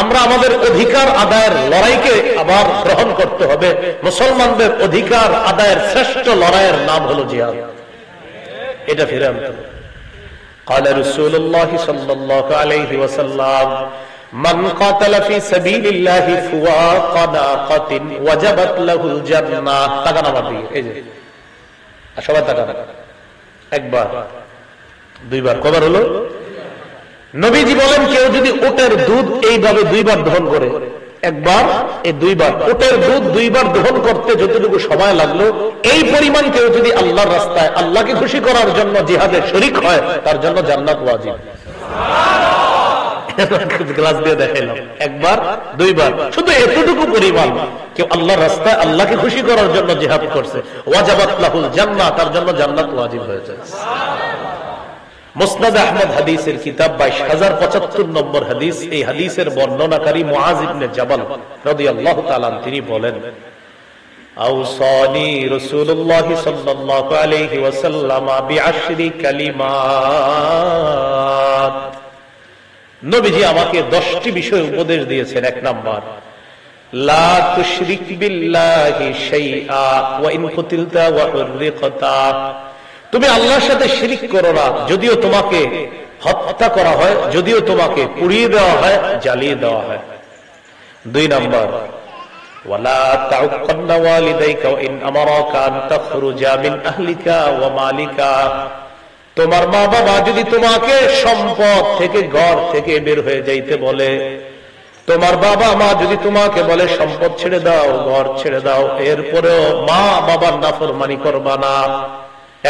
আমরা আমাদের অধিকার আদায়ের লড়াইকে আবার গ্রহণ করতে হবে। মুসলমানদের অধিকার আদায়ের শ্রেষ্ঠ লড়াইয়ের নাম হলো জিহাদ। এটা ফিরে আনতে হবে। قال رسول الله صلى الله عليه وسلم من قاتل في سبيل الله فوق ناقة وجبت له الجنة। তাকান আমার দিকে, এই যে সবাই তাকান। একবার, দুইবার, কবার হলো? নবীজি বলেন কেউ যদি ওটের দুধ এইভাবে দুইবার দহন করে, একবার, এই দুইবার, ওটের দুধ দুইবার দহন করতে যতটুকু সময় লাগলো, এই পরিমাণ কেউ যদি আল্লাহর রাস্তায় আল্লাহকে খুশি করার জন্য জিহাদে শরীক হয়, তার জন্য জান্নাত ওয়াজিব। গ্লাস দিয়ে দেখাইলাম, একবার, দুইবার, শুধু এতটুকু পরিমাণ কেউ আল্লাহর রাস্তায় আল্লাহকে খুশি করার জন্য জিহাদ করছে, ওয়াজাবাত লাহুল জান্নাহ, তার জন্য জান্নাত ওয়াজিব হয়েছে। মুসনাদ আহমদ হাদিসের কিতাব 22075 নম্বর হাদিস। এই হাদিসের বর্ণনাকারী মুআজ ইবনে জাবাল রাদিয়াল্লাহু তাআলা তিনি বলেন, আওসানি রাসূলুল্লাহ সাল্লাল্লাহু আলাইহি ওয়াসাল্লাম বিআশরি কালিমাত। নবীজি আমাকে 10টি বিষয় উপদেশ দিয়েছেন। এক নাম্বার, লা তুশরিক বিল্লাহি শাইআ ওয়া ইন কুতিলতা ওয়া হুররিকতা। তুমি আল্লাহর সাথে শিরিক করো না, যদিও তোমাকে হত্যা করা হয়, যদিও তোমাকে পুড়িয়ে দেওয়া হয়, জ্বালিয়ে দেওয়া হয়। 2 নাম্বার, ওয়ালা তাউক্কান্না ওয়ালিদাইকা ওয়া ইন আমারাকা আন তাখরুজা মিন আহলিকা ওয়া মালিকা। তোমার মা বাবা যদি তোমাকে সম্পদ থেকে, ঘর থেকে বের হয়ে যাইতে বলে, তোমার বাবা মা যদি তোমাকে বলে সম্পদ ছেড়ে দাও, ঘর ছেড়ে দাও, এরপরেও মা বাবার নাফরমানি করবা না।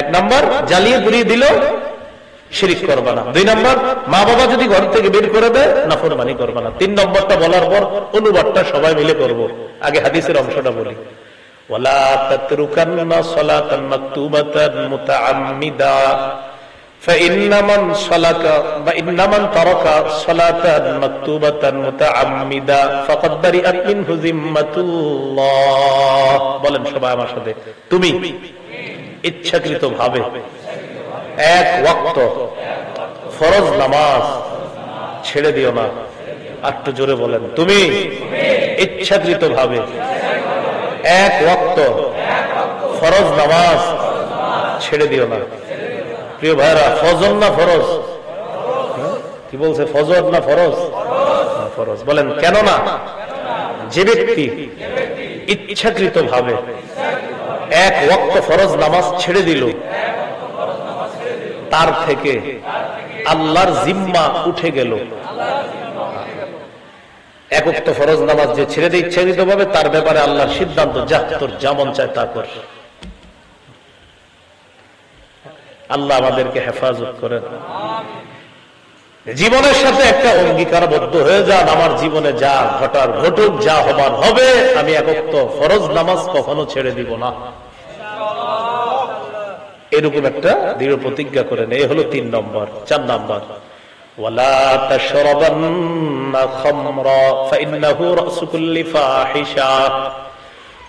1 নাম্বার, জ্বালিয়ে পুড়িয়ে দিল, শিরিক করবা না। 2 নাম্বার, মা বাবা যদি ঘর থেকে বের করে দেয়, নাফরমানি করবা না। 3 নম্বরটা বলার পর অনুবাদটা সবাই মিলে করব। আগে হাদিসের অংশটা বলি। ওয়ালা তাতরুকান্না সালাতান মাকতুবাতান মুতাআম্মিদা ফাইন্না মান সালাকা বা ইন্না মান তারাকা সালাতান মাকতুবাতান মুতাআম্মিদা ফাকাদ বারিআত মিনহু যিম্মাতুল্লাহ। বলেন সবাই আমার সাথে, তুমি ইচ্ছাকৃত ভাবে এক ওয়াক্ত ফরজ নামাজ ছেড়ে দিও না। একটু জোরে বলেন, তুমি ইচ্ছাকৃত ভাবে এক ওয়াক্ত ফরজ নামাজ ছেড়ে দিও না। প্রিয় ভাইরা, ফজর না ফরজ? কি বলছে, ফজর না ফরজ? ফরজ। বলেন কেন না? যে ব্যক্তি ইচ্ছাকৃত ভাবে এক ওয়াক্ত ফরজ নামাজ ছেড়ে দিল, তার থেকে আল্লাহর জিম্মা উঠে গেল। এক ওয়াক্ত ফরজ নামাজ যে ছেড়ে দিয়ে ইচ্ছাকৃত ভাবে, তার ব্যাপারে আল্লাহর সিদ্ধান্ত, যা তোর যেমন চায় তা কর। আল্লাহ আমাদেরকে হেফাজত করেন। জীবনের সাথে একটা অঙ্গীকারবদ্ধ হয়ে যান, আমার জীবনে যা ঘটার ঘটুক, যা হবার হবে, আমি এক ওয়াক্ত ফরজ নামাজ কখনো ছেড়ে দিব না। এরকম একটা দৃঢ় প্রতিজ্ঞা করেন। এই হলো 3 নম্বর। 4 নম্বর, ওয়ালা তাশরাবান্না খামরা ফাইন্নাহু রাসু কুল্লি ফাহিশা।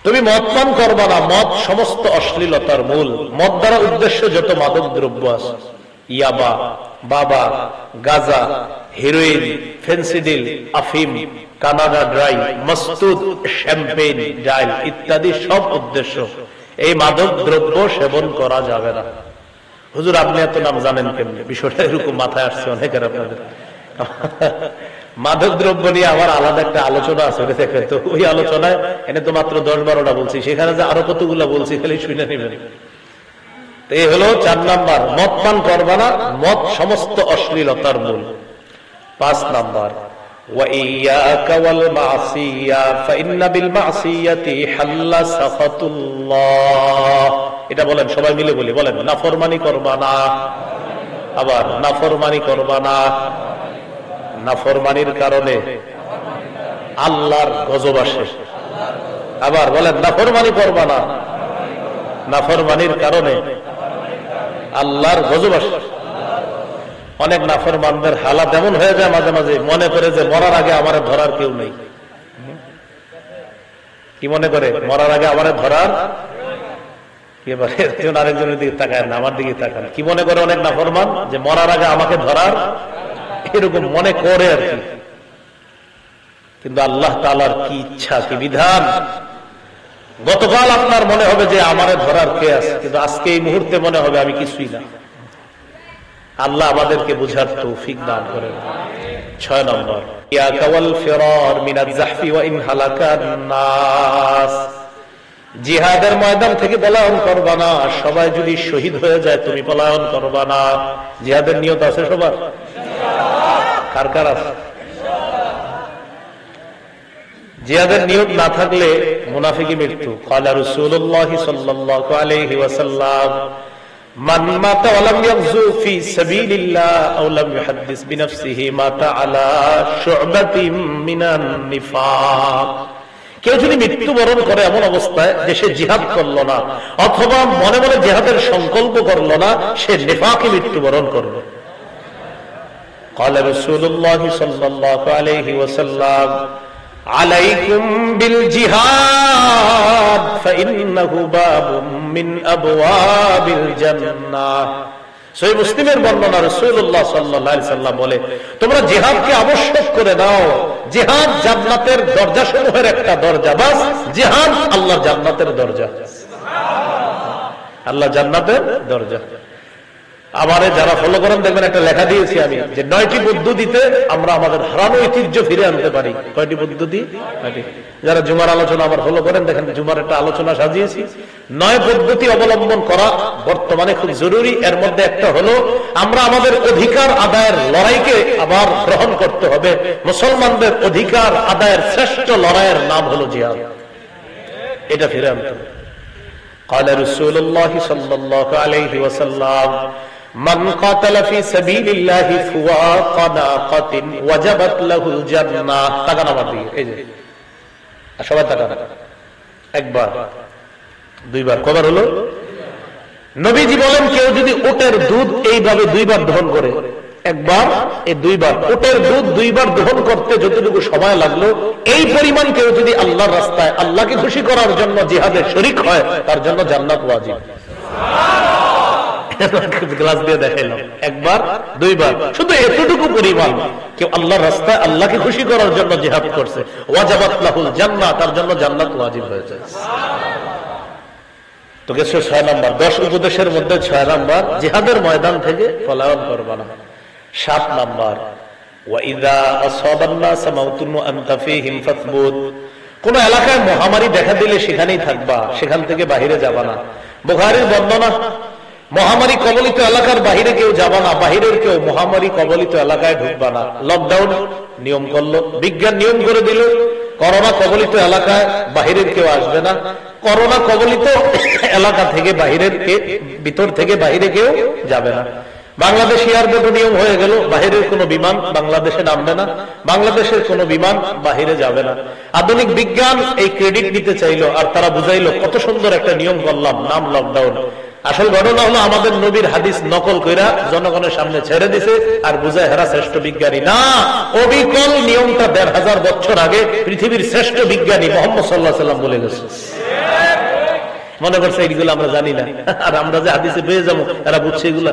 তুমি মদ পান করবা না, মদ সমস্ত অশ্লীলতার মূল। মদ দ্বারা উদ্দেশ্য যত মাদক দ্রব্য আছে, ইয়াবা, বাবা, গাজা, হেরোইন, ফেন্সিডিল, আফিম, কানাডা ড্রাই, মস্তুদ, শ্যাম্পেন, ডাইল ইত্যাদি সব উদ্দেশ্য। এই মাদক দ্রব্য সেবন করা যাবে না। হুজুর আপনি এত নাম জানেন কেমনি? বিষয়টা এরকম মাথায় আসছে অনেকের আপনাদের। মাদক দ্রব্য নিয়ে আমার আলাদা একটা আলোচনা আছে, দেখেন তো। ওই আলোচনায় এনে তো মাত্র 10-12টা বলছি, সেখানে যে আরো কতগুলা বলছি খালি শুনে নেবেন। এই হলো 4 নাম্বার, মদ পান করবা না, মদ সমস্ত অশ্লীলতার মূল। 5 নাম্বার, وَإِيَّاكَ وَالْمَعْصِيَّةَ فَإِنَّ بِالْمَعْصِيَّةِ حَلَّ سَخَطُ اللَّهِ। এটা বলেন সবাই মিলে বলি, বলেন নাফরমানি করবা না। আবার নাফরমানি করবা না। নাফরমানির কারণে আল্লাহর গজব আসে। আবার বলেন নাফরমানি করবা না। নাফরমানির কারণে আল্লাহর গজব আসে। অনেক নাফরমানদের হালাত এমন হয়ে যায় মাঝে মাঝে, মনে করে যে মরার আগে আমারে ধরার কেউ নেই। কি মনে করে? মরার আগে আমারে ধরার আরেকজনের দিকে তাকায় না, আমার দিকে তাকান। কি মনে করে অনেক নাফরমান? যে মরার আগে আমাকে ধরার, এরকম মনে করে আর কি। কিন্তু আল্লাহ তাআলার কি ইচ্ছা, কি বিধান। গতকাল আপনার মনে হবে যে আমারে ধরার কে আছে, কিন্তু আজকে এই মুহূর্তে মনে হবে আমি কিছুই না। আল্লাহ আমাদেরকে বুঝার তৌফিক দান করেন। 6 নম্বর, ইয়াকা ওয়াল ফিরার মিনাজ জাহফি ওয়া ইন হালাকান নাস। জিহাদের ময়দান থেকে পলায়ন করবা না। সবাই যদি শহীদ হয়ে যায় তুমি পলায়ন করবা না। জিহাদের নিয়ত আছে সবার? কার কার আছে? জিহাদের নিয়ত না থাকলে মুনাফিকি মৃত্যু। ক্বালা রাসূলুল্লাহ সাল্লাল্লাহু আলাইহি ওয়াসাল্লাম মান মাতা ওয়া লাম ইয়াগযু ফি সাবিলিল্লাহ আও লাম ইউহাদ্দিস বিনাফসিহি মাতা আলা শু'বাতিন মিনান নিফাক। কেউ যদি মৃত্যুবরণ করে এমন অবস্থায় যে সে জিহাদ করলো না অথবা মনে মনে জিহাদের সংকল্প করলো না, সে নিফাকে মৃত্যুবরণ করবে। ক্বালা রাসূলুল্লাহ সাল্লাল্লাহু আলাইহি ওয়াসাল্লাম আলাইকুম বিল জিহাদ ফাইন্নাহু বাবুম মিন আবওয়াবিল জান্নাহ। সহিহ মুসলিমের বর্ণনা, রাসূলুল্লাহ সাল্লাল্লাহু আলাইহি ওয়াসাল্লাম বলে, তোমরা জিহাদকে আবশ্যক করে নাও। জিহাদ জান্নাতের দরজাসমূহের একটা দরজা। বাস জিহাদ আল্লাহর জান্নাতের দরজা। আল্লাহ জান্নাতের দরজা। আমারে যারা ফলো করেন দেখবেন একটা লেখা দিয়েছি আমি, যে 9টি পদ্ধতিতে আমরা আমাদের হারানো ঐতিহ্য ফিরে আনতে পারি। কয়টি পদ্ধতি? 9টি। যারা জুমার আলোচনা আবার ফলো করেন দেখেন জুমার একটা আলোচনা সাজিয়েছি। 9 পদ্ধতি অবলম্বন করা বর্তমানে খুব জরুরি। এর মধ্যে একটা হলো আমরা আমাদের অধিকার আদায়ের লড়াইকে আবার গ্রহণ করতে হবে। মুসলমানদের অধিকার আদায়ের শ্রেষ্ঠ লড়াইয়ের নাম হলো জিহাদ। এটা ফিরে আনতে হবে। قال رسول الله صلى الله عليه وسلم من قاتل في سبيل الله فوق ناقة وجبت له الجنة। তাকান আমার দিকে, এই যে সবাই তাকান। একবার, দুইবার, কবার হলো? নবীজি বলেন কেউ যদি উটের দুধ এইভাবে 2বার দহন করে, একবার, এই 2বার, উটের দুধ 2বার দহন করতে যতটুকু সময় লাগলো এই পরিমাণ কেউ যদি আল্লাহর রাস্তায় আল্লাহকে খুশি করার জন্য জিহাদে শরীক হয় তার জন্য জান্নাত ওয়াজিব। গ্লাস দিয়ে দেখাইলাম, একবার, 2বার, শুধু এতটুকু পরিমাণ কেউ আল্লাহর রাস্তায় আল্লাহকে খুশি করার জন্য জিহাদ করছে, ওয়াজাবাত লাহুল জান্নাহ, তার জন্য জান্নাত ওয়াজিব হয়েছে। তো গেছে 6 নম্বর। 10 উপদেশের মধ্যে 6 নম্বর, জিহাদের ময়দান থেকে পলায়ন করবা না। 7 নম্বর, ওয়াইদা আসাবান নাস মাউতুন ওয়া আনতা ফীহিম ফাসবুত। কোন এলাকায় মহামারী দেখা দিলে সেখানেই থাকবা, সেখান থেকে বাইরে যাবা না। বুখারীর বর্ণনা, মহামারী কবলিত এলাকার বাইরে কেউ যাবা না, বাহিরের কেউ মহামারী কবলিত এলাকায় ঢুকবা না। লকডাউন নিয়ম করলো, বিজ্ঞান নিয়ম করে দিল করোনা কবলিত এলাকায় বাহিরের কেউ আসবে না। করোনা কবলিত এলাকা থেকে বাহিরের ভিতর থেকে বাইরে কেউ যাবে না। বাংলাদেশ এয়ারপোর্ট নিয়ম হয়ে গেল, বাহিরের কোন বিমান বাংলাদেশে নামবে না, বাংলাদেশের কোন বিমান বাহিরে যাবে না। আধুনিক বিজ্ঞান এই ক্রেডিট নিতে চাইলো আর তারা বুঝাইলো কত সুন্দর একটা নিয়ম করলাম, নাম লকডাউন। আসল ঘটনা হলো আমাদের নবীর হাদিস নকল কইরা জনগণের সামনে ছেড়ে দিছে আর বুঝায় হেরা শ্রেষ্ঠ বিজ্ঞানী না। অবিকল নিয়মটা 1500 বছর আগে পৃথিবীর শ্রেষ্ঠ বিজ্ঞানী মুহাম্মদ সাল্লাল্লাহু আলাইহি ওয়াসাল্লাম বলে গেছে। মনে করছে এইগুলো আমরা জানি না, আর আমরা যে হাদিসে পেয়ে যাবো এরা বুঝছে এগুলা।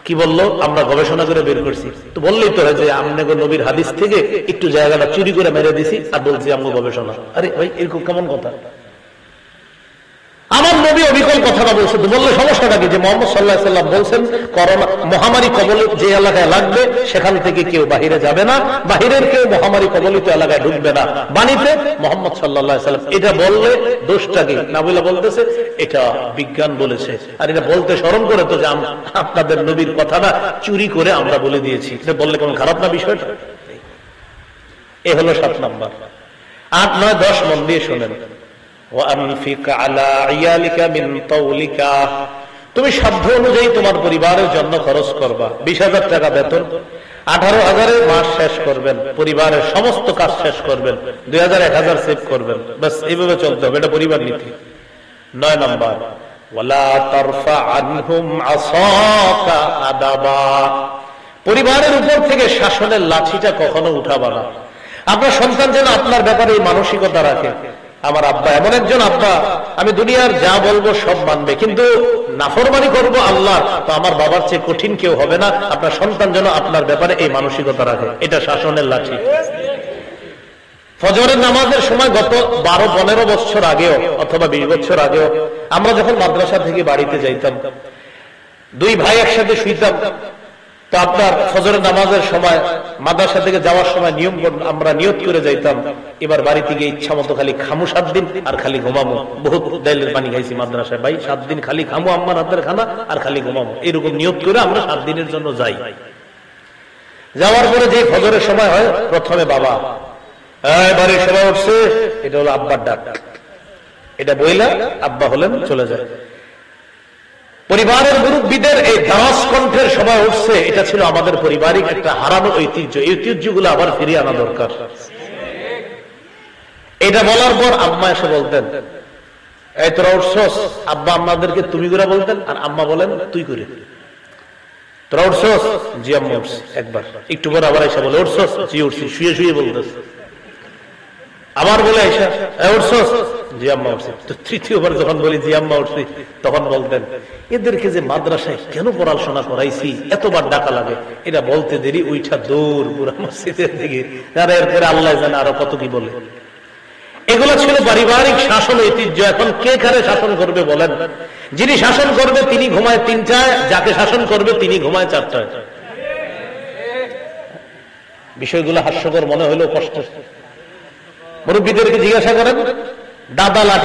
কি বললো? আমরা গবেষণা করে বের করছি। তো বললেই তো হয় যে আমনে নবীর হাদিস থেকে একটু জায়গাটা চুরি করে মেরে দিছি আর বলছি আমরা গবেষণা। আরে ভাই, এরকম কেমন কথা? আমার নবী অবিকল কথাটা বলছে, তো বললে সমস্যাটা কি? যে মুহাম্মদ সাল্লাল্লাহু আলাইহি ওয়াসাল্লাম বলছেন করোনা মহামারী কবলিত যে এলাকায় লাগবে সেখান থেকে কেউ বাহিরে যাবে না, বাহিরের কেউ মহামারী কবলিত এলাকায় ঢুকবে না। বাণীতে মুহাম্মদ সাল্লাল্লাহু আলাইহি ওয়াসাল্লাম এটা বললে দোষটা কি? না বলে বলতেছে এটা বিজ্ঞান বলেছে, আর এটা বলতে শরম করে তো যে আপনাদের নবীর কথাটা চুরি করে আমরা বলে দিয়েছি। এটা বললে কোন খারাপ না বিষয়টা? এ হলো 7 নম্বর। 8, 9, 10 মন দিয়ে শোনেন। তুমি সাধ্য অনুযায়ী তোমার পরিবারের জন্য খরচ করবা। 20,000 টাকা বেতন, 18,000 মাস শেষ করবেন, পরিবারের সমস্ত কাজ শেষ করবেন, 2,000 1,000 সেভ করবেন। বাস এইভাবে চলতে হবে, এটা পরিবার নীতি। 9 নম্বর, ওয়ালা তারফা আনহুম আসাকা আদাবা। পরিবারের উপর থেকে শাসনের লাঠিটা কখনো উঠাবা না। আপনার সন্তান যেন আপনার ব্যাপারে এই মানসিকতা রাখে, আমার আব্বা এমন একজন আব্বা, আমি দুনিয়ার যা বলবো সব মানবে, কিন্তু নাফরমানি করবো আল্লাহ, তো আমার বাবার চেয়ে কঠিন কেউ হবে না। আপনার সন্তান যেন আপনার ব্যাপারে এই মানসিকতা রাখে, এটা শাসনের লাঠি। ফজরের নামাজের সময় গত 12-15 বছর আগেও অথবা 20 বছর আগেও আমরা যখন মাদ্রাসা থেকে বাড়িতে যাইতাম, দুই ভাই একসাথে শুইতাম। তো আপনার ফজরের নামাজের সময় মাদ্রাসা থেকে যাওয়ার সময় আমরা নিয়ত করে যাইতাম, এবার বাড়িতে গিয়ে ইচ্ছা মতো খালি খামু 7 দিন আর খালি ঘুমামো। বহুত ডাইলের পানি খাইছি মাদ্রাসায়, ভাই 7 দিন খালি খামু আম্মার হাতের খানা আর খালি ঘুমামো, এরকম নিয়ত করে আমরা 7 দিনের জন্য যাই। যাওয়ার পরে যে ফজরের সময় হয়, প্রথমে বাবা বাড়ির সবাই উঠছে, এটা হলো আব্বার ডাক, এটা বইলা আব্বা হলেন চলে যায়। পরিবারের মুরব্বীদের এই দাস কণ্ঠের সময় উঠছে, এটা ছিল আমাদের পারিবারিক একটা হারানো ঐতিহ্য। এই ঐতিহ্যগুলো আবার ফিরিয়ে আনা দরকার। এটা বলার পর আম্মা এসে বলতেন, এই তোরা উঠছস? আব্বা আম্মাদেরকে তুমি করে বলতেন, আর আম্মা বলেন তুই করে। তোরা উঠছস? জি আম্মা উঠছি। একবার একটু পর আবার এসে বলে উঠছস? জি উঠছি। শুয়ে শুয়ে বলতেছ। আবার বলে এসে উঠছস? জি আম্মা উঠছি। তো তৃতীয়বার যখন বলি জি আম্মা উঠছি, তখন বলতেন, এদেরকে যে মাদ্রাসায় কেন পড়াশোনা করাইছি, এতবার ডাকা লাগে, এটা বলতে দেরি ওইটা দৌড় পুরা মসজিদের দিকে। আর এরপরে আল্লাহ জানে আরো কত কি বলে। এগুলো ছিল পারিবারিক শাসন ঐতিহ্য। এখন কে কারে শাসন করবে বলেন? যিনি শাসন করবে তিনি ঘুমায় 3টায়, যাকে শাসন করবে তিনি ঘুমায় 4টায়। বিষয়গুলো হাস্যকর মনে হলেও কষ্ট। মুরব্বীদেরকে জিজ্ঞাসা করেন, দাদা লাঠি